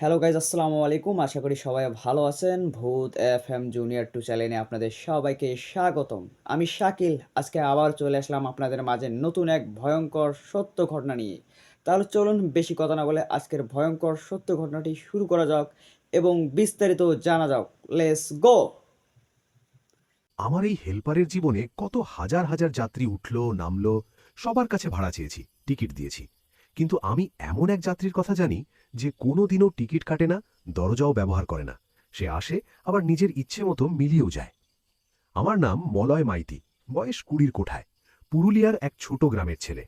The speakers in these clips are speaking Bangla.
হ্যালো গাইজ, আসসালামু আলাইকুম। আশা করি সবাই ভালো আছেন। ভূত এফএম জুনিয়র 2 চ্যানেলে আপনাদের সবাইকে স্বাগতম। আমি শাকিল। আজকে আবার চলে আসলাম আপনাদের মাঝে নতুন এক ভয়ঙ্কর সত্য ঘটনা নিয়ে। তাহলে চলুন বেশি কথা না বলে আজকের ভয়ঙ্কর সত্য ঘটনাটি শুরু করা যাক এবং বিস্তারিত জানা যাক। Let's go! আমার এই হেল্পারের জীবনে কত হাজার হাজার যাত্রী উঠলো নামলো, সবার কাছে ভাড়া চেয়েছি, টিকিট দিয়েছি। কিন্তু আমি এমন এক যাত্রীর কথা জানি যে কোনো দিনও টিকিট কাটে না, দরজাও ব্যবহার করে না। সে আসে, আবার নিজের ইচ্ছে মতো মিলিয়েও যায়। আমার নাম মলয় মাইতি, বয়স 20-র কোঠায়, পুরুলিয়ার এক ছোট গ্রামের ছেলে।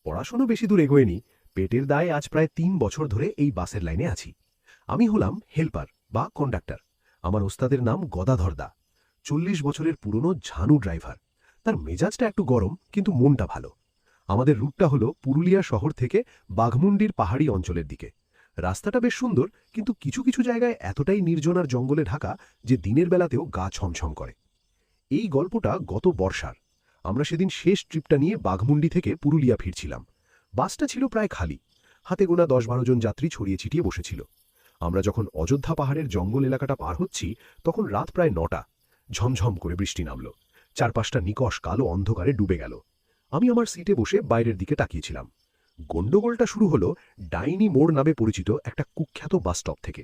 পড়াশোনা বেশি দূর এগোয়নি, পেটের দায়ে আজ প্রায় 3 বছর ধরে এই বাসের লাইনে আছি। আমি হলাম হেল্পার বা কন্ডাক্টর। আমার ওস্তাদের নাম গদাধর দা, 40 বছরের পুরনো ঝানু ড্রাইভার। তার মেজাজটা একটু গরম, কিন্তু মনটা ভালো। আমাদের রুটটা হলো পুরুলিয়া শহর থেকে বাঘমুন্ডির পাহাড়ি অঞ্চলের দিকে। রাস্তাটা বেশ সুন্দর, কিন্তু কিছু কিছু জায়গায় এতটাই নির্জন আর জঙ্গলে ঢাকা যে দিনের বেলাতেও গা ছমছম করে। এই গল্পটা গত বর্ষার। আমরা সেদিন শেষ ট্রিপটা নিয়ে বাঘমুন্ডি থেকে পুরুলিয়া ফিরছিলাম। বাসটা ছিল প্রায় খালি, হাতে গোনা 10-12 জন যাত্রী ছড়িয়ে ছিটিয়ে বসেছিল। আমরা যখন অযোধ্যা পাহাড়ের জঙ্গল এলাকাটা পার হচ্ছি, তখন রাত প্রায় 9টা। ঝমঝম করে বৃষ্টি নামল, চারপাশটা নিকষ কালো অন্ধকারে ডুবে গেল। আমি আমার সিটে বসে বাইরের দিকে তাকিয়েছিলাম। গন্ডগোলটা শুরু হলো ডাইনি মোড় নামে পরিচিত একটা কুখ্যাত বাস স্টপ থেকে।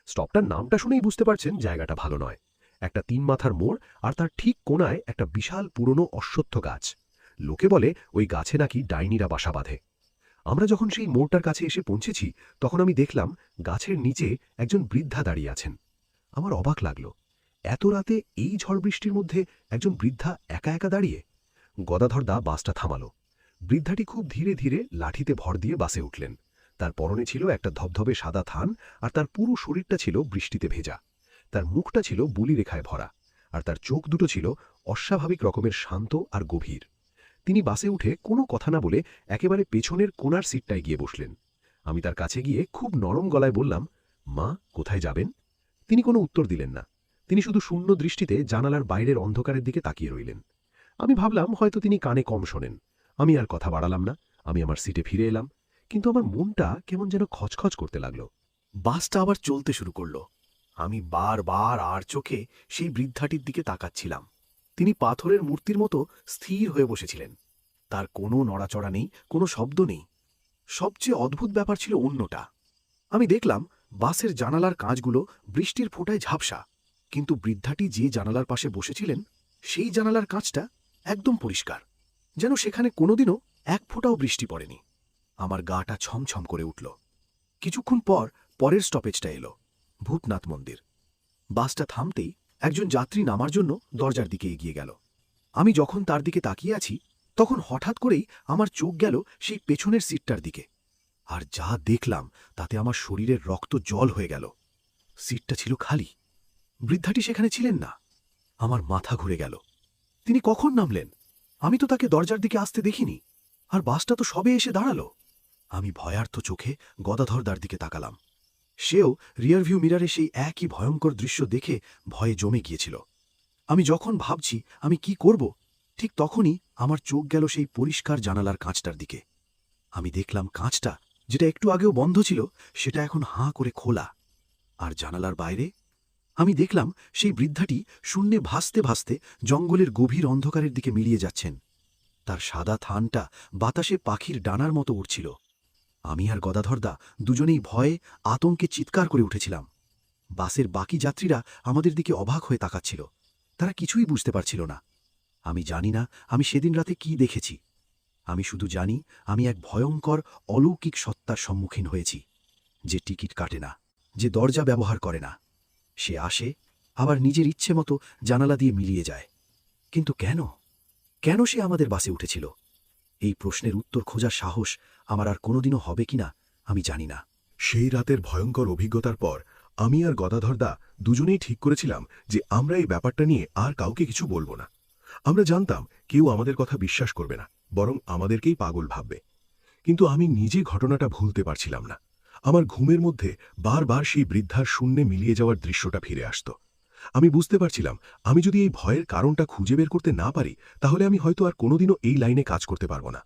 স্টপটার নামটা শুনেই বুঝতে পারছেন জায়গাটা ভালো নয়। একটা 3 মাথার মোড়, আর তার ঠিক কোণায় একটা বিশাল পুরনো অশ্বত্থ গাছ। লোকে বলে ওই গাছে নাকি ডাইনিরা বাসা বাঁধে। আমরা যখন সেই মোড়টার কাছে এসে পৌঁছেছি, তখন আমি দেখলাম গাছের নিচে একজন বৃদ্ধা দাঁড়িয়ে আছেন। আমার অবাক লাগলো, এত রাতে এই ঝড় বৃষ্টির মধ্যে একজন বৃদ্ধা একা একা দাঁড়িয়ে। গদাধরদা বাসটা থামালো। বৃদ্ধাটি খুব ধীরে ধীরে লাঠিতে ভর দিয়ে বাসে উঠলেন। তার পরনে ছিল একটা ধবধবে সাদা থান, আর তার পুরো শরীরটা ছিল বৃষ্টিতে ভেজা। তার মুখটা ছিল বুলি রেখায় ভরা, আর তার চোখ দুটো ছিল অস্বাভাবিক রকমের শান্ত আর গভীর। তিনি বাসে উঠে কোনো কথা না বলে একেবারে পেছনের কোণার সিটটায় গিয়ে বসলেন। আমি তার কাছে গিয়ে খুব নরম গলায় বললাম, মা, কোথায় যাবেন? তিনি কোনো উত্তর দিলেন না। তিনি শুধু শূন্য দৃষ্টিতে জানালার বাইরের অন্ধকারের দিকে তাকিয়ে রইলেন। আমি ভাবলাম হয়তো তিনি কানে কম শোনেন। আমি আর কথা বাড়ালাম না। আমি আমার সিটে ফিরে এলাম, কিন্তু আমার মনটা কেমন যেন খচখচ করতে লাগলো। বাসটা আবার চলতে শুরু করলো। আমি বারবার আর চোখে সেই বৃদ্ধাটির দিকে তাকাচ্ছিলাম। তিনি পাথরের মূর্তির মতো স্থির হয়ে বসেছিলেন। তার কোনো নড়াচড়া নেই, কোনো শব্দ নেই। সবচেয়ে অদ্ভুত ব্যাপার ছিল অন্যটা। আমি দেখলাম বাসের জানালার কাঁচগুলো বৃষ্টির ফোঁটায় ঝাপসা, কিন্তু বৃদ্ধাটি যে জানালার পাশে বসেছিলেন, সেই জানালার কাঁচটা একদম পরিষ্কার, যেন সেখানে কোনোদিনও এক ফোঁটাও বৃষ্টি পড়েনি। আমার গাটা ছমছম করে উঠল। কিছুক্ষণ পর পরের স্টপেজটা এলো, ভূতনাথ মন্দির। বাসটা থামতেই একজন যাত্রী নামার জন্য দরজার দিকে এগিয়ে গেল। আমি যখন তার দিকে তাকিয়ে আছি, তখন হঠাৎ করেই আমার চোখ গেল সেই পেছনের সিটটার দিকে। আর যা দেখলাম তাতে আমার শরীরের রক্ত জল হয়ে গেল। সিটটা ছিল খালি, বৃদ্ধাটি সেখানে ছিলেন না। আমার মাথা ঘুরে গেল। তিনি কখন নামলেন? আমি তো তাকে দরজার দিকে আসতে দেখিনি, আর বাসটা তো সবে এসে দাঁড়ালো। আমি ভয়ার্থ চোখে গদাধরদার দিকে তাকালাম। সেও রিয়ারভিউ মিরারে সেই একই ভয়ঙ্কর দৃশ্য দেখে ভয়ে জমে গিয়েছিল। আমি যখন ভাবছি আমি কি করব, ঠিক তখনই আমার চোখ গেল সেই পরিষ্কার জানালার কাঁচটার দিকে। আমি দেখলাম কাঁচটা, যেটা একটু আগেও বন্ধ ছিল, সেটা এখন হাঁ করে খোলা। আর জানালার বাইরে আমি দেখলাম সেই বৃদ্ধাটি শূন্যে ভাসতে ভাসতে জঙ্গলের গভীর অন্ধকারের দিকে মিলিয়ে যাচ্ছেন। তার সাদা থানটা বাতাসে পাখির ডানার মতো উড়ছিল। আমি আর গদাধরদা দুজনেই ভয়ে আতঙ্কে চিৎকার করে উঠেছিলাম। বাসের বাকি যাত্রীরা আমাদের দিকে অবাক হয়ে তাকাচ্ছিল। তারা কিছুই বুঝতে পারছিল না। আমি জানি না আমি সেদিন রাতে কি দেখেছি। আমি শুধু জানি আমি এক ভয়ঙ্কর অলৌকিক সত্তার সম্মুখীন হয়েছি, যে টিকিট কাটে না, যে দরজা ব্যবহার করে না। সে আসে, আবার নিজের ইচ্ছে মতো জানালা দিয়ে মিলিয়ে যায়। কিন্তু কেন? কেন সে আমাদের বাসে উঠেছিল? এই প্রশ্নের উত্তর খোঁজার সাহস আমার আর কোনোদিনও হবে কিনা আমি জানি না। সেই রাতের ভয়ঙ্কর অভিজ্ঞতার পর আমি আর গদাধরদা দুজনেই ঠিক করেছিলাম যে আমরা এই ব্যাপারটা নিয়ে আর কাউকে কিছু বলবো না। আমরা জানতাম কেউ আমাদের কথা বিশ্বাস করবে না, বরং আমাদেরকেই পাগল ভাববে। কিন্তু আমি নিজে ঘটনাটা ভুলতে পারছিলাম না। আমার ঘুমের মধ্যে বারবার সেই বৃদ্ধার শূন্যে মিলিয়ে যাওয়ার দৃশ্যটা ফিরে আসত। আমি বুঝতে পারছিলাম আমি যদি এই ভয়ের কারণটা খুঁজে বের করতে না পারি, তাহলে আমি হয়তো আর কোনোদিনও এই লাইনে কাজ করতে পারবো না।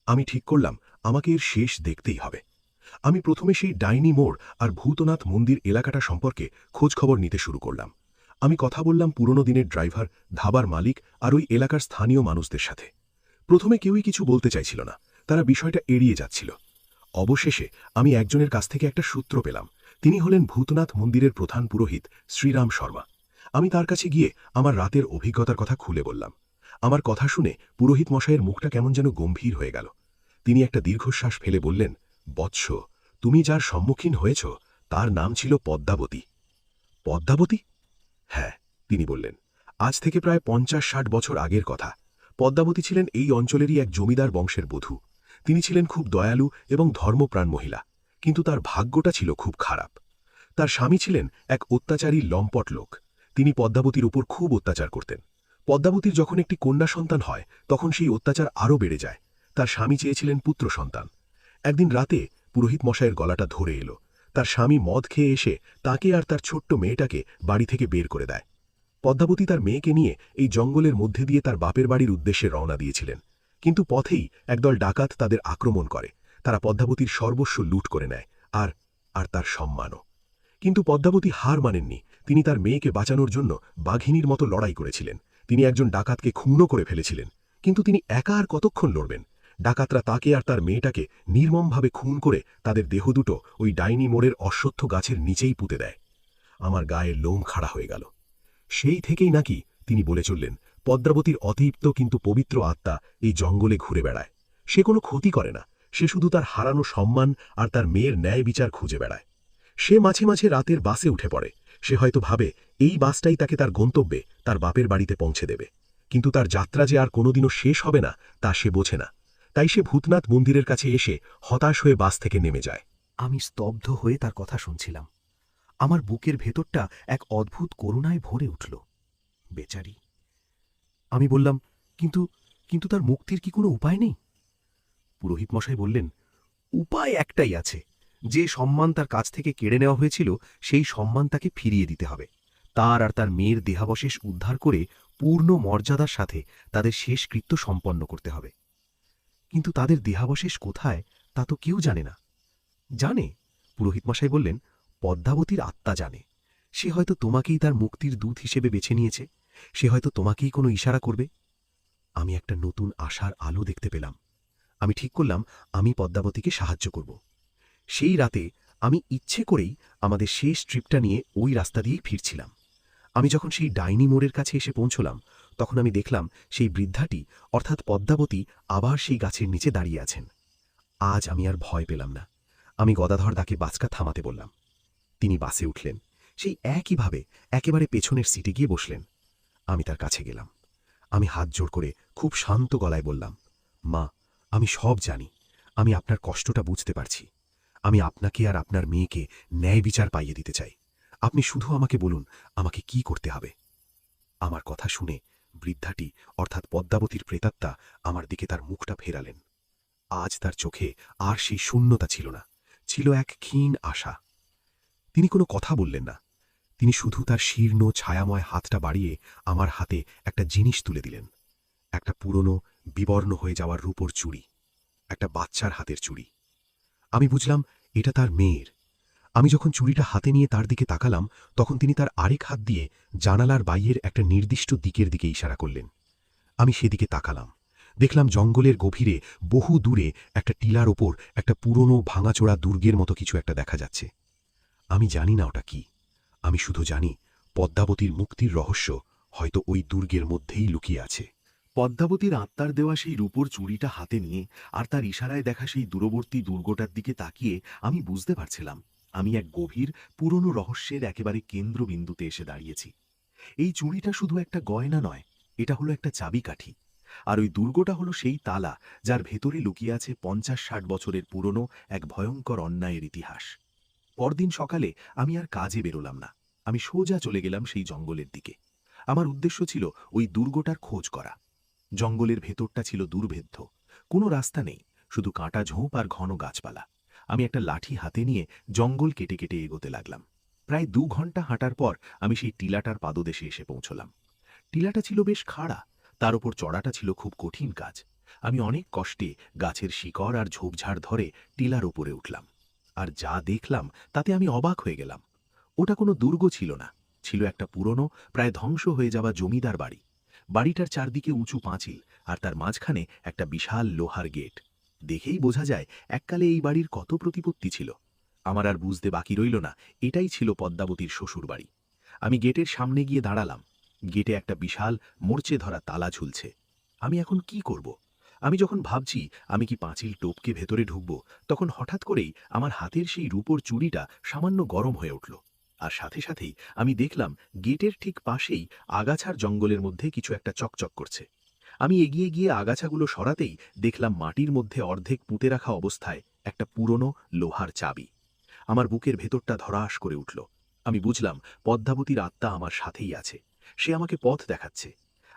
আমি ঠিক করলাম আমাকে এর শেষ দেখতেই হবে। আমি প্রথমে সেই ডাইনি মোড় আর ভূতনাথ মন্দির এলাকাটা সম্পর্কে খোঁজখবর নিতে শুরু করলাম। আমি কথা বললাম পুরনো দিনের ড্রাইভার, ধাবার মালিক আর ওই এলাকার স্থানীয় মানুষদের সাথে। প্রথমে কেউই কিছু বলতে চাইছিল না, তারা বিষয়টা এড়িয়ে যাচ্ছিল। অবশেষে আমি একজনের কাছ থেকে একটা সূত্র পেলাম। তিনি হলেন ভূতনাথ মন্দিরের প্রধান পুরোহিত শ্রীরাম শর্মা। আমি তার কাছে গিয়ে আমার রাতের অভিজ্ঞতার কথা খুলে বললাম। আমার কথা শুনে পুরোহিত মশাইয়ের মুখটা কেমন যেন গম্ভীর হয়ে গেল। তিনি একটা দীর্ঘশ্বাস ফেলে বললেন, বৎস, তুমি যার সম্মুখীন হয়েছ তার নাম ছিল পদ্মাবতী। পদ্মাবতী? হ্যাঁ, তিনি বললেন। আজ থেকে প্রায় ৫০-৬০ বছর আগের কথা। পদ্মাবতী ছিলেন এই অঞ্চলেরই এক জমিদার বংশের বধূ। তিনি ছিলেন খুব দয়ালু এবং ধর্মপ্রাণ মহিলা, কিন্তু তার ভাগ্যটা ছিল খুব খারাপ। তার স্বামী ছিলেন এক অত্যাচারী লম্পট লোক। তিনি পদ্মাবতীর উপর খুব অত্যাচার করতেন। পদ্মাবতীর যখন একটি কন্যা সন্তান হয় তখন সেই অত্যাচার আরও বেড়ে যায়। তার স্বামী চেয়েছিলেন পুত্র সন্তান। একদিন রাতে পুরোহিত মশাইয়ের গলাটা ধরে এলো। তার স্বামী মদ খেয়ে এসে তাকে আর তার ছোট্ট মেয়েটাকে বাড়ি থেকে বের করে দেয়। পদ্মাবতী তার মেয়েকে নিয়ে এই জঙ্গলের মধ্যে দিয়ে তার বাপের বাড়ির উদ্দেশ্যে রওনা দিয়েছিলেন, কিন্তু পথেই একদল ডাকাত তাদের আক্রমণ করে। তারা পদ্মাবতীর সর্বস্ব লুট করে নেয়, আর আর তার সম্মানও। কিন্তু পদ্মাবতী হার মানেননি। তিনি তার মেয়েকে বাঁচানোর জন্য বাঘিনীর মতো লড়াই করেছিলেন। তিনি একজন ডাকাতকে খুন করে ফেলেছিলেন, কিন্তু তিনি একা আর কতক্ষণ লড়বেন? ডাকাতরা তাকে আর তার মেয়েটাকে নির্মমভাবে খুন করে তাদের দেহ দুটো ওই ডাইনি মোড়ের অশ্বত্থ গাছের নিচেই পুঁতে দেয়। আমার গায়ের লোম খাড়া হয়ে গেল। সেই থেকেই নাকি তিনি বলে চললেন, পদ্মাবতীর অতৃপ্ত কিন্তু পবিত্র আত্মা এই জঙ্গলে ঘুরে বেড়ায়। সে কোনো ক্ষতি করে না, সে শুধু তার হারানো সম্মান আর তার মেয়ের ন্যায় বিচার খুঁজে বেড়ায়। সে মাঝে মাঝে রাতের বাসে উঠে পড়ে। সে হয়তো ভাবে এই বাসটাই তাকে তার গন্তব্যে, তার বাপের বাড়িতে পৌঁছে দেবে। কিন্তু তার যাত্রা যে আর কোনোদিনও শেষ হবে না তা সে বোঝে না। তাই সে ভূতনাথ মন্দিরের কাছে এসে হতাশ হয়ে বাস থেকে নেমে যায়। আমি স্তব্ধ হয়ে তার কথা শুনছিলাম। আমার বুকের ভেতরটা এক অদ্ভুত করুণায় ভরে উঠল। বেচারি। আমি বললাম, কিন্তু কিন্তু তার মুক্তির কি কোনো উপায় নেই? পুরোহিত মশাই বললেন, উপায় একটাই আছে। যে সম্মান তার কাছ থেকে কেড়ে নেওয়া হয়েছিল সেই সম্মান তাকে ফিরিয়ে দিতে হবে। তার আর তার মেয়ের দেহাবশেষ উদ্ধার করে পূর্ণ মর্যাদার সাথে তাদের শেষকৃত্য সম্পন্ন করতে হবে। কিন্তু তাদের দেহাবশেষ কোথায় তা তো কেউ জানে না। জানে, পুরোহিত মশাই বললেন, পদ্মাবতীর আত্মা জানে। সে হয়তো তোমাকেই তার মুক্তির দূত হিসেবে বেছে নিয়েছে। সে হয়তো তোমাকেই কোনো ইশারা করবে। আমি একটা নতুন আশার আলো দেখতে পেলাম। আমি ঠিক করলাম আমি পদ্মাবতীকে সাহায্য করব। সেই রাতে আমি ইচ্ছে করেই আমাদের শেষ ট্রিপটা নিয়ে ওই রাস্তা দিয়েই ফিরছিলাম। আমি যখন সেই ডাইনি মোড়ের কাছে এসে পৌঁছলাম তখন আমি দেখলাম সেই বৃদ্ধাটি অর্থাৎ পদ্মাবতী আবার সেই গাছের নিচে দাঁড়িয়ে আছেন। আজ আমি আর ভয় পেলাম না। আমি গদাধর দাকে বাসটা থামাতে বললাম। তিনি বাসে উঠলেন। সেই একইভাবে একেবারে পেছনের সিটে গিয়ে বসলেন। আমি তার কাছে গেলাম। আমি হাত জোড় করে খুব শান্ত গলায় বললাম, মা, আমি সব জানি। আমি আপনার কষ্টটা বুঝতে পারছি। আমি আপনাকে আর আপনার মেয়েকে ন্যায় বিচার পাইয়ে দিতে চাই। আপনি শুধু আমাকে বলুন আমাকে কি করতে হবে। আমার কথা শুনে বৃদ্ধাটি অর্থাৎ পদ্মাবতীর প্রেতাত্মা আমার দিকে তার মুখটা ফেরালেন। আজ তার চোখে আর সেই শূন্যতা ছিল না, ছিল এক ক্ষীণ আশা। তিনি কোনো কথা বললেন না। তিনি শুধু তার শীর্ণ ছায়াময় হাতটা বাড়িয়ে আমার হাতে একটা জিনিস তুলে দিলেন। একটা পুরনো বিবর্ণ হয়ে যাওয়ার রূপোর চুড়ি, একটা বাচ্চার হাতের চুড়ি। আমি বুঝলাম এটা তার মেয়ের। আমি যখন চুড়িটা হাতে নিয়ে তার দিকে তাকালাম তখন তিনি তার আরেক হাত দিয়ে জানালার বাইরের একটা নির্দিষ্ট দিকের দিকে ইশারা করলেন। আমি সেদিকে তাকালাম। দেখলাম জঙ্গলের গভীরে বহু দূরে একটা টিলার ওপর একটা পুরনো ভাঙাচোরা দুর্গের মতো কিছু একটা দেখা যাচ্ছে। আমি জানি না ওটা কি। আমি শুধু জানি পদ্মাবতীর মুক্তির রহস্য হয়তো ওই দুর্গের মধ্যেই লুকিয়ে আছে। পদ্মাবতীর আত্মার দেওয়া সেই রূপোর চুড়িটা হাতে নিয়ে আর তার ইশারায় দেখা সেই দূরবর্তী দুর্গটার দিকে তাকিয়ে আমি বুঝতে পারছিলাম আমি এক গভীর পুরনো রহস্যের একেবারে কেন্দ্রবিন্দুতে এসে দাঁড়িয়েছি। এই চুড়িটা শুধু একটা গয়না নয়, এটা হলো একটা চাবিকাঠি। আর ওই দুর্গটা হলো সেই তালা যার ভেতরে লুকিয়ে আছে ৫০-৬০ বছরের পুরনো এক ভয়ঙ্কর অন্যায়ের ইতিহাস। পরদিন সকালে আমি আর কাজে বেরোলাম না। আমি সোজা চলে গেলাম সেই জঙ্গলের দিকে। আমার উদ্দেশ্য ছিল ওই দুর্গটার খোঁজ করা। জঙ্গলের ভেতরটা ছিল দুর্ভেদ্য, কোনো রাস্তা নেই, শুধু কাঁটা ঝোপ আর ঘন গাছপালা। আমি একটা লাঠি হাতে নিয়ে জঙ্গল কেটে কেটে এগোতে লাগলাম। প্রায় ২ ঘন্টা হাঁটার পর আমি সেই টিলাটার পাদদেশে এসে পৌঁছলাম। টিলাটা ছিল বেশ খাড়া, তার উপর চড়াটা ছিল খুব কঠিন কাজ। আমি অনেক কষ্টে গাছের শিকড় আর ঝোপঝাড় ধরে টিলার উপরে উঠলাম। আর যা দেখলাম তাতে আমি অবাক হয়ে গেলাম। ওটা কোনো দুর্গ ছিল না, ছিল একটা পুরনো, প্রায় ধ্বংস হয়ে যাওয়া জমিদার বাড়ি। বাড়িটার চারদিকে উঁচু পাঁচিল, আর তার মাঝখানে একটা বিশাল লোহার গেট। দেখেই বোঝা যায় এককালে এই বাড়ির কত প্রতিপত্তি ছিল। আমার আর বুঝতে বাকি রইল না এটাই ছিল পদ্মাবতীর শ্বশুর বাড়ি। আমি গেটের সামনে গিয়ে দাঁড়ালাম। গেটে একটা বিশাল মরচে ধরা তালা ঝুলছে। আমি এখন কি করব? আমি যখন ভাবছি আমি কি পাঁচিল টপকে ভেতরে ঢুকব, তখন হঠাৎ করেই আমার হাতের সেই রূপোর চুড়িটা সামান্য গরম হয়ে উঠল। আর সাথে সাথেই আমি দেখলাম গেটের ঠিক পাশেই আগাছার জঙ্গলের মধ্যে কিছু একটা চকচক করছে। আমি এগিয়ে গিয়ে আগাছাগুলো সরাতেই দেখলাম মাটির মধ্যে অর্ধেক পুঁতে রাখা অবস্থায় একটা পুরনো লোহার চাবি। আমার বুকের ভেতরটা ধড়াস করে উঠল। আমি বুঝলাম পদ্মাবতীর আত্মা আমার সাথেই আছে, সে আমাকে পথ দেখাচ্ছে।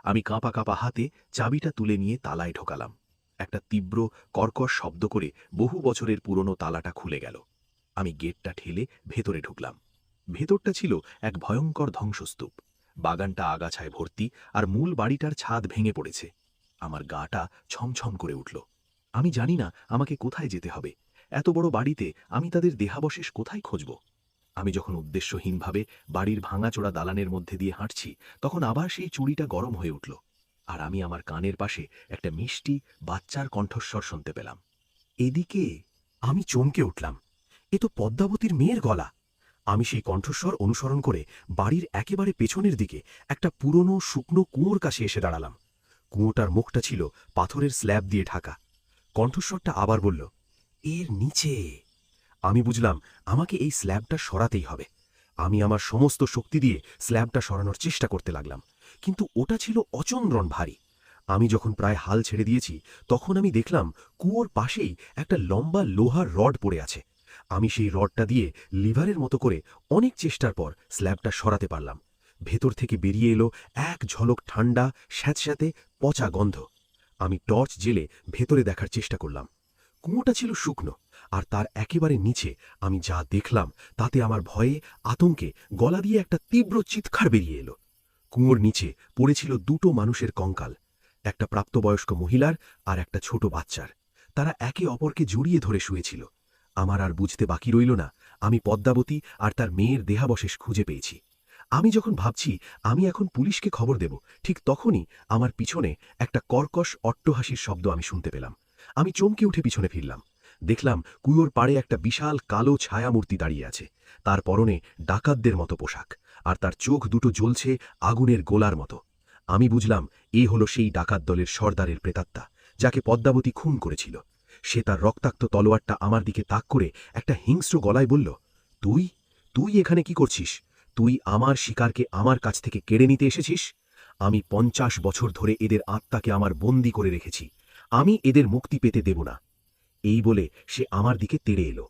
আমি কাঁপা কাঁপা হাতে চাবিটা তুলে নিয়ে তালায় ঢোকালাম। একটা তীব্র কর্কশ শব্দ করে বহু বছরের পুরনো তালাটা খুলে গেল। আমি গেটটা ঠেলে ভেতরে ঢুকলাম। ভেতরটা ছিল এক ভয়ঙ্কর ধ্বংসস্তূপ। বাগানটা আগাছায় ভর্তি, আর মূল বাড়িটার ছাদ ভেঙে পড়েছে। আমার গাটা ছমছম করে উঠল। আমি জানি না আমাকে কোথায় যেতে হবে। এত বড় বাড়িতে আমি তাদের দেহাবশেষ কোথায় খুঁজব? আমি যখন উদ্দেশ্যহীনভাবে বাড়ির ভাঙাচোরা দালানের মধ্যে দিয়ে হাঁটছি, তখন আবার সেই চুড়িটা গরম হয়ে উঠল। আর আমি আমার কানের পাশে একটা মিষ্টি বাচ্চার কণ্ঠস্বর শুনতে পেলাম। এদিকে আমি চমকে উঠলাম। এ তো পদ্মাবতীর মেয়ের গলা। আমি সেই কণ্ঠস্বর অনুসরণ করে বাড়ির একেবারে পেছনের দিকে একটা পুরনো শুকনো কুয়োর কাছে এসে দাঁড়ালাম। কুয়োটার মুখটা ছিল পাথরের স্ল্যাব দিয়ে ঢাকা। কণ্ঠস্বরটা আবার বলল, এর নিচে। আমি বুঝলাম আমাকে এই স্ল্যাবটা সরাতেই হবে। আমি আমার সমস্ত শক্তি দিয়ে স্ল্যাবটা সরানোর চেষ্টা করতে লাগলাম, কিন্তু ওটা ছিল অচন্দ্রণ ভারী। আমি যখন প্রায় হাল ছেড়ে দিয়েছি, তখন আমি দেখলাম কুয়োর পাশেই একটা লম্বা লোহার রড পড়ে আছে। আমি সেই রডটা দিয়ে লিভারের মতো করে অনেক চেষ্টার পর স্ল্যাবটা সরাতে পারলাম। ভেতর থেকে বেরিয়ে এলো এক ঝলক ঠান্ডা, স্যাঁতস্যাঁতে পচা গন্ধ। আমি টর্চ জেলে ভেতরে দেখার চেষ্টা করলাম। কুয়োটা ছিল শুকনো, আর তার একেবারে নিচে আমি যা দেখলাম তাতে আমার ভয়ে, আতঙ্কে গলা দিয়ে একটা তীব্র চিৎকার বেরিয়ে এলো। কুয়োর নিচে পড়েছিল দুটো মানুষের কঙ্কাল, একটা প্রাপ্তবয়স্ক মহিলার আর একটা ছোট বাচ্চার। তারা একে অপরকে জড়িয়ে ধরে শুয়েছিল। আমার আর বুঝতে বাকি রইল না আমি পদ্মাবতী আর তার মেয়ের দেহাবশেষ খুঁজে পেয়েছি। আমি যখন ভাবছি আমি এখন পুলিশকে খবর দেব, ঠিক তখনই আমার পিছনে একটা কর্কশ অট্টহাসির শব্দ আমি শুনতে পেলাম। আমি চমকে উঠে পিছনে ফিরলাম। দেখলাম কুয়োর পাড়ে একটা বিশাল কালো ছায়ামূর্তি দাঁড়িয়ে আছে। তার পরনে ডাকাতদের মতো পোশাক, আর তার চোখ দুটো জ্বলছে আগুনের গোলার মতো। আমি বুঝলাম এ হলো সেই ডাকাত দলের সর্দারের প্রেতাত্মা, যাকে পদ্মাবতী খুন করেছিল। সে তার রক্তাক্ত তলোয়ারটা আমার দিকে তাক করে একটা হিংস্র গলায় বলল, তুই তুই এখানে কি করছিস? তুই আমার শিকারকে আমার কাছ থেকে কেড়ে নিতে এসেছিস? আমি ৫০ বছর ধরে এদের আত্মাকে আমার বন্দী করে রেখেছি। আমি এদের মুক্তি পেতে দেব না। এই বলে সে আমার দিকে তেড়ে এলো।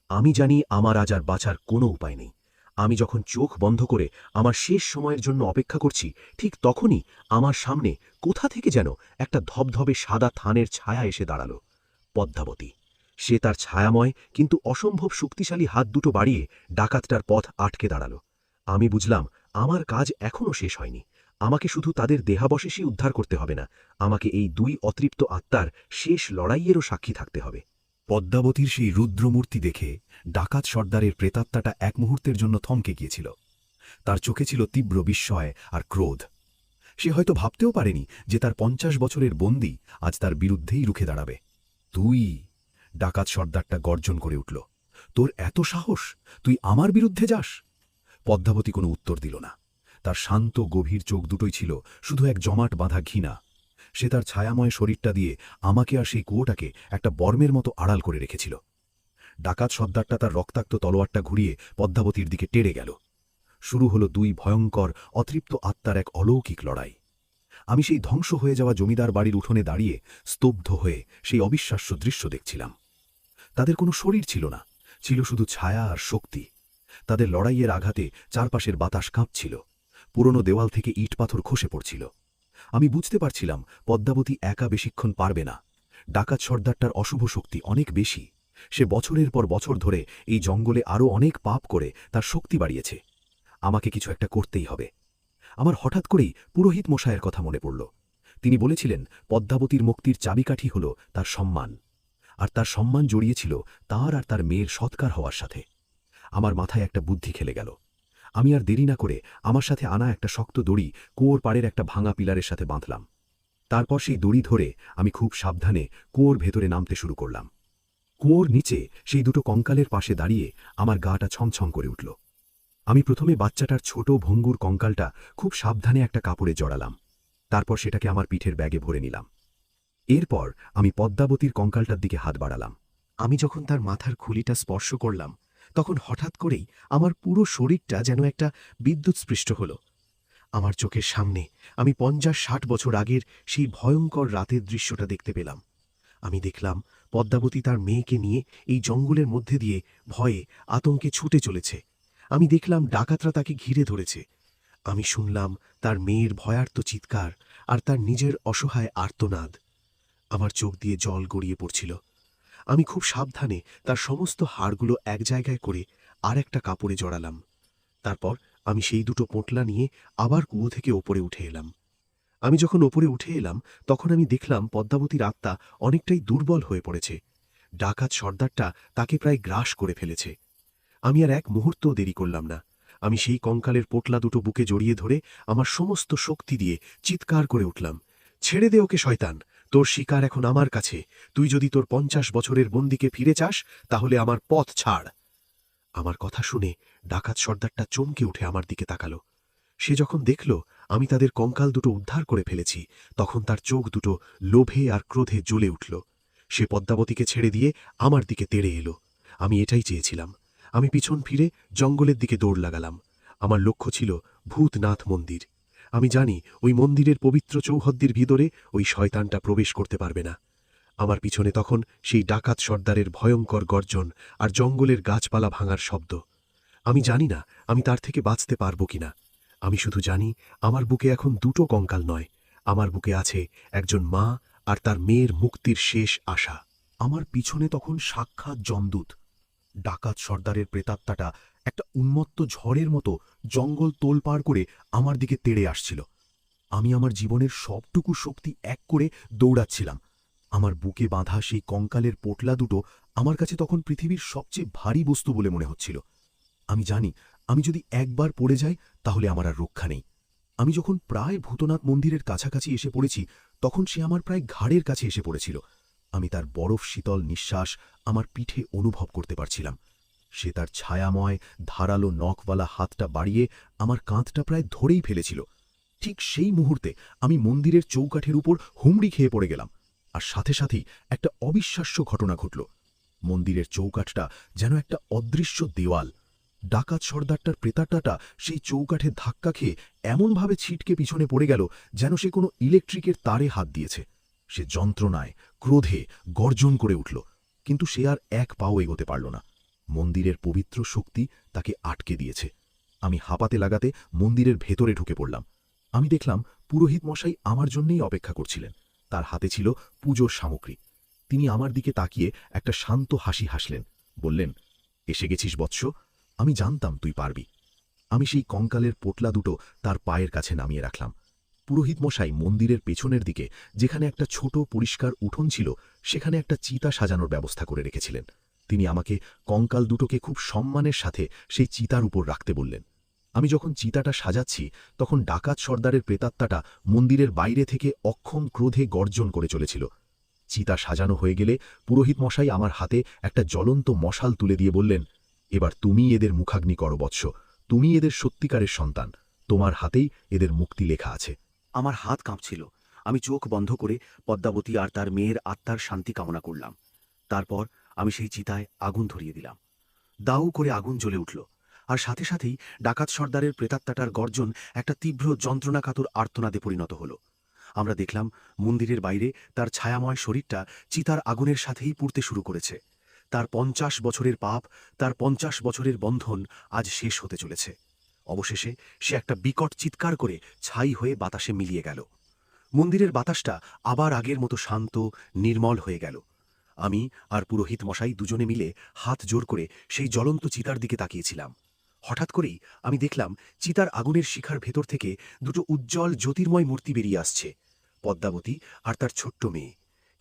আমি জানি আমার আজ আর বাঁচার কোনো উপায় নেই। আমি যখন চোখ বন্ধ করে আমার শেষ সময়ের জন্য অপেক্ষা করছি, ঠিক তখনই আমার সামনে কোথা থেকে যেন একটা ধবধবে সাদা থানের ছায়া এসে দাঁড়াল। পদ্মাবতী। সে তার ছায়াময় কিন্তু অসম্ভব শক্তিশালী হাত দুটো বাড়িয়ে ডাকাতটার পথ আটকে দাঁড়াল। আমি বুঝলাম আমার কাজ এখনও শেষ হয়নি। আমাকে শুধু তাদের দেহাবশেষই উদ্ধার করতে হবে না, আমাকে এই দুই অতৃপ্ত আত্মার শেষ লড়াইয়েরও সাক্ষী থাকতে হবে। পদ্মাবতীর সেই রুদ্রমূর্তি দেখে ডাকাত সর্দারের প্রেতাত্মাটা এক মুহূর্তের জন্য থমকে গিয়েছিল। তার চোখে ছিল তীব্র বিস্ময় আর ক্রোধ। সে হয়তো ভাবতেও পারেনি যে তার ৫০ বছরের বন্দী আজ তার বিরুদ্ধেই রুখে দাঁড়াবে। তুই? ডাকাত সর্দারটা গর্জন করে উঠল। তোর এত সাহস, তুই আমার বিরুদ্ধে যাস? পদ্মাবতী কোনো উত্তর দিল না। তার শান্ত গভীর চোখ দুটোই ছিল শুধু এক জমাট বাঁধা ঘৃণা। সে তার ছায়াময় শরীরটা দিয়ে আমাকে আর সেই কুয়োটাকে একটা বর্মের মতো আড়াল করে রেখেছিল। ডাকাত সর্দারটা তার রক্তাক্ত তলোয়ারটা ঘুরিয়ে পদ্মাবতীর দিকে টেড়ে গেল। শুরু হলো দুই ভয়ঙ্কর অতৃপ্ত আত্মার এক অলৌকিক লড়াই। আমি সেই ধ্বংস হয়ে যাওয়া জমিদার বাড়ির উঠোনে দাঁড়িয়ে স্তব্ধ হয়ে সেই অবিশ্বাস্য দৃশ্য দেখছিলাম। তাদের কোনো শরীর ছিল না, ছিল শুধু ছায়া আর শক্তি। তাদের লড়াইয়ের আঘাতে চারপাশের বাতাস কাঁপছিল, পুরনো দেওয়াল থেকে ইট পাথর খসে পড়ছিল। আমি বুঝতে পারছিলাম পদ্মাবতী একা বেশিক্ষণ পারবে না। ডাকাত সর্দারটার অশুভ শক্তি অনেক বেশি। সে বছরের পর বছর ধরে এই জঙ্গলে আরও অনেক পাপ করে তার শক্তি বাড়িয়েছে। আমাকে কিছু একটা করতেই হবে। আমার হঠাৎ করেই পুরোহিত মশায়ের কথা মনে পড়ল। তিনি বলেছিলেন পদ্মাবতীর মুক্তির চাবিকাঠি হল তার সম্মান। আর তার সম্মান জড়িয়েছিল তার আর তার মেয়ের সৎকার হওয়ার সাথে। আমার মাথায় একটা বুদ্ধি খেলে গেল। আমি আর দেরি না করে আমার সাথে আনা একটা শক্ত দড়ি কুয়োর পাড়ের একটা ভাঙা পিলারের সাথে বাঁধলাম। তারপর সেই দড়ি ধরে আমি খুব সাবধানে কুয়োর ভেতরে নামতে শুরু করলাম। কুয়োর নিচে সেই দুটো কঙ্কালের পাশে দাঁড়িয়ে আমার গাটা ছমছম করে উঠল। আমি প্রথমে বাচ্চাটার ছোট ভঙ্গুর কঙ্কালটা খুব সাবধানে একটা কাপড়ে জড়ালাম। তারপর সেটাকে আমার পিঠের ব্যাগে ভরে নিলাম। এরপর আমি পদ্মাবতীর কঙ্কালটার দিকে হাত বাড়ালাম। আমি যখন তার মাথার খুলিটা স্পর্শ করলাম, তখন হঠাৎ করেই আমার পুরো শরীরটা যেন একটা বিদ্যুৎস্পৃষ্ট হল। আমার চোখের সামনে আমি ৫০-৬০ বছর আগের সেই ভয়ঙ্কর রাতের দৃশ্যটা দেখতে পেলাম। আমি দেখলাম পদ্মাবতী তার মেয়েকে নিয়ে এই জঙ্গলের মধ্যে দিয়ে ভয়ে আতঙ্কে ছুটে চলেছে। আমি দেখলাম ডাকাতরা তাকে ঘিরে ধরেছে। আমি শুনলাম তার মেয়ের ভয়ার্ত চিৎকার আর তার নিজের অসহায় আর্তনাদ। আমার চোখ দিয়ে জল গড়িয়ে পড়ছিল। আমি খুব সাবধানে তার সমস্ত হাড়গুলো এক জায়গায় করে আর একটা কাপড়ে জড়ালাম। তারপর আমি সেই দুটো পোঁটলা নিয়ে আবার কুয়ো থেকে ওপরে উঠে এলাম। আমি যখন ওপরে উঠে এলাম, তখন আমি দেখলাম পদ্মাবতীর আত্মা অনেকটাই দুর্বল হয়ে পড়েছে। ডাকাত সর্দারটা তাকে প্রায় গ্রাস করে ফেলেছে। আমি আর এক মুহূর্তও দেরি করলাম না। আমি সেই কঙ্কালের পোটলা দুটো বুকে জড়িয়ে ধরে আমার সমস্ত শক্তি দিয়ে চিৎকার করে উঠলাম, ছেড়ে দে ওকে শয়তান, তোর শিকার এখন আমার কাছে। তুই যদি তোর ৫০ বছরের বন্দিকে ফিরে চাস, তাহলে আমার পথ ছাড়। আমার কথা শুনে ডাকাত সর্দারটা চমকে উঠে আমার দিকে তাকালো। সে যখন দেখল আমি তাদের কঙ্কাল দুটো উদ্ধার করে ফেলেছি, তখন তার চোখ দুটো লোভে আর ক্রোধে জ্বলে উঠল। সে পদ্মাবতীকে ছেড়ে দিয়ে আমার দিকে তেড়ে এলো। আমি এটাই চেয়েছিলাম। আমি পিছন ফিরে জঙ্গলের দিকে দৌড় লাগালাম। আমার লক্ষ্য ছিল ভূতনাথ মন্দির। আমি জানি ওই মন্দিরের পবিত্র চৌহদ্দির ভিতরে ওই শয়তানটা প্রবেশ করতে পারবে না। আমার পিছনে তখন সেই ডাকাত সর্দারের ভয়ঙ্কর গর্জন আর জঙ্গলের গাছপালা ভাঙার শব্দ। আমি জানি না আমি তার থেকে বাঁচতে পারব কিনা। আমি শুধু জানি আমার বুকে এখন দুটো কঙ্কাল নয়, আমার বুকে আছে একজন মা আর তার মেয়ের মুক্তির শেষ আশা। আমার পিছনে তখন সাক্ষাৎ যমদূত। ডাকাত সর্দারের প্রেতাত্মাটা একটা উন্মত্ত ঝড়ের মতো জঙ্গল তোলপাড় করে আমার দিকে তেড়ে আসছিল। আমি আমার জীবনের সবটুকু শক্তি এক করে দৌড়াচ্ছিলাম। আমার বুকে বাঁধা সেই কঙ্কালের পোটলা দুটো আমার কাছে তখন পৃথিবীর সবচেয়ে ভারী বস্তু বলে মনে হচ্ছিল। আমি জানি আমি যদি একবার পড়ে যাই, তাহলে আমার আর রক্ষা নেই। আমি যখন প্রায় ভূতনাথ মন্দিরের কাছাকাছি এসে পড়েছি, তখন সে আমার প্রায় ঘাড়ের কাছে এসে পড়েছিল। আমি তার বরফ শীতল নিঃশ্বাস আমার পিঠে অনুভব করতে পারছিলাম। সে তার ছায়াময় ধারালো নখওয়ালা হাতটা বাড়িয়ে আমার কাঁধটা প্রায় ধরেই ফেলেছিল। ঠিক সেই মুহূর্তে আমি মন্দিরের চৌকাঠের উপর হুমড়ি খেয়ে পড়ে গেলাম। আর সাথে সাথেই একটা অবিশ্বাস্য ঘটনা ঘটল। মন্দিরের চৌকাঠটা যেন একটা অদৃশ্য দেওয়াল। ডাকাত সর্দারটার প্রেতাত্মাটা সেই চৌকাঠে ধাক্কা খেয়ে এমনভাবে ছিটকে পিছনে পড়ে গেল, যেন সে কোনো ইলেকট্রিকের তারে হাত দিয়েছে। সে যন্ত্রণায় ক্রোধে গর্জন করে উঠল, কিন্তু সে আর এক পাও এগোতে পারল না। মন্দিরের পবিত্র শক্তি তাকে আটকে দিয়েছে। আমি হাঁপাতে লাগাতে মন্দিরের ভেতরে ঢুকে পড়লাম। আমি দেখলাম পুরোহিত মশাই আমার জন্যেই অপেক্ষা করছিলেন। তার হাতে ছিল পুজোর সামগ্রী। তিনি আমার দিকে তাকিয়ে একটা শান্ত হাসি হাসলেন, বললেন, এসে গেছিস বৎস, আমি জানতাম তুই পারবি। আমি সেই কঙ্কালের পোটলা দুটো তার পায়ের কাছে নামিয়ে রাখলাম। পুরোহিত মশাই মন্দিরের পেছনের দিকে, যেখানে একটা ছোট পরিষ্কার উঠোন ছিল, সেখানে একটা চিতা সাজানোর ব্যবস্থা করে রেখেছিলেন। তিনি আমাকে কঙ্কাল দুটোকে খুব সম্মানের সাথে সেই চিতার উপর রাখতে বললেন। আমি যখন চিতাটা সাজাচ্ছি, তখন ডাকাত সর্দারের প্রেতাত্মাটা মন্দিরের বাইরে থেকে অক্ষম ক্রোধে গর্জন করে চলেছিল। চিতা সাজানো হয়ে গেলে পুরোহিত মশাই আমার হাতে একটা জ্বলন্ত মশাল তুলে দিয়ে বললেন, এবার তুমি এদের মুখাগ্নি করো বৎস, তুমি এদের সত্যিকারের সন্তান, তোমার হাতেই এদের মুক্তি লেখা আছে। আমার হাত কাঁপছিল। আমি চোখ বন্ধ করে পদ্মাবতী আর তার মেয়ের আত্মার শান্তি কামনা করলাম। তারপর আমি সেই চিতায় আগুন ধরিয়ে দিলাম। দাউ করে আগুন জ্বলে উঠল, আর সাথে সাথেই ডাকাত সর্দারের প্রেতাত্মাটার গর্জন একটা তীব্র যন্ত্রণাকাতর আর্তনাদে পরিণত হল। আমরা দেখলাম মন্দিরের বাইরে তার ছায়াময় শরীরটা চিতার আগুনের সাথেই পুড়তে শুরু করেছে। তার ৫০ বছরের পাপ, তার ৫০ বছরের বন্ধন আজ শেষ হতে চলেছে। অবশেষে সে একটা বিকট চিৎকার করে ছাই হয়ে বাতাসে মিলিয়ে গেল। মন্দিরের বাতাসটা আবার আগের মতো শান্ত, নির্মল হয়ে গেল। আমি আর পুরোহিত মশাই দুজনে মিলে হাত জোর করে সেই জ্বলন্ত চিতার দিকে তাকিয়েছিলাম। হঠাৎ করেই আমি দেখলাম চিতার আগুনের শিখার ভেতর থেকে দুটো উজ্জ্বল জ্যোতির্ময় মূর্তি বেরিয়ে আসছে, পদ্মাবতী আর তার ছোট্ট মেয়ে।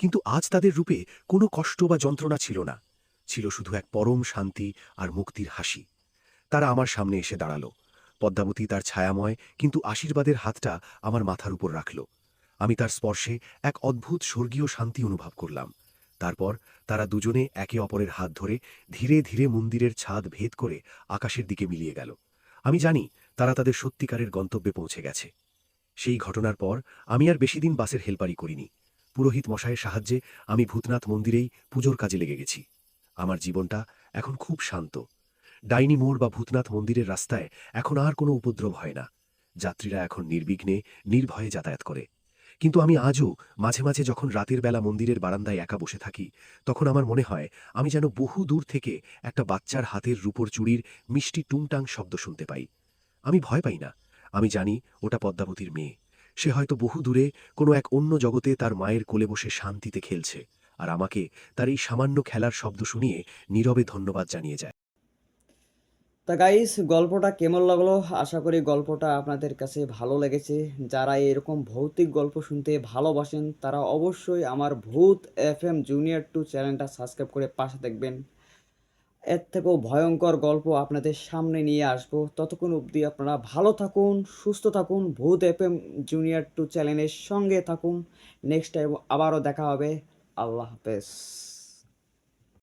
কিন্তু আজ তাদের রূপে কোনো কষ্ট বা যন্ত্রণা ছিল না, ছিল শুধু এক পরম শান্তি আর মুক্তির হাসি। তারা আমার সামনে এসে দাঁড়ালো। পদ্মাবতী তার ছায়াময় কিন্তু আশীর্বাদের হাতটা আমার মাথার উপর রাখল। আমি তার স্পর্শে এক অদ্ভুত স্বর্গীয় শান্তি অনুভব করলাম। তারপর তারা দুজনে একে অপরের হাত ধরে ধীরে ধীরে মন্দিরের ছাদ ভেদ করে আকাশের দিকে মিলিয়ে গেল। আমি জানি তারা তাদের সত্যিকারের গন্তব্যে পৌঁছে গেছে। সেই ঘটনার পর আমি আর বেশি দিন বাসের হেলপারি করিনি। পুরোহিত মশাইয়ের সাহায্যে আমি ভূতনাথ মন্দিরেই পুজোর কাজে লেগে গেছি। আমার জীবনটা এখন খুব শান্ত। ডাইনি মোড় বা ভূতনাথ মন্দিরের রাস্তায় এখন আর কোনো উপদ্রব হয় না। যাত্রীরা এখন নির্বিঘ্নে নির্ভয়ে যাতায়াত করে। কিন্তু আমি আজও মাঝে মাঝে যখন রাতের বেলা মন্দিরের বারান্দায় একা বসে থাকি, তখন আমার মনে হয় আমি যেন বহু দূর থেকে একটা বাচ্চার হাতের রূপোর চুড়ির মিষ্টি টুংটাং শব্দ শুনতে পাই। আমি ভয় পাই না। আমি জানি ওটা পদ্মাবতীর মেয়ে। সে হয়তো বহু দূরে কোনো এক অন্য জগতে তার মায়ের কোলে বসে শান্তিতে খেলছে, আর আমাকে তার এই সামান্য খেলার শব্দ শুনিয়ে নীরবে ধন্যবাদ জানিয়ে যায়। তা গাইস, গল্পটা কেমন লাগলো? আশা করি গল্পটা আপনাদের কাছে ভালো লেগেছে। যারা এরকম ভৌতিক গল্প শুনতে ভালোবাসেন তারা অবশ্যই আমার ভূত এফএম জুনিয়র 2 চ্যানেলটা সাবস্ক্রাইব করে পাশে দেখবেন। এর থেকেও ভয়ঙ্কর গল্প আপনাদের সামনে নিয়ে আসবো। ততক্ষণ অবধি আপনারা ভালো থাকুন, সুস্থ থাকুন, ভূত এফএম জুনিয়র 2 চ্যানেলের সঙ্গে থাকুন। নেক্সট টাইম আবারও দেখা হবে। আল্লাহ হাফেজ।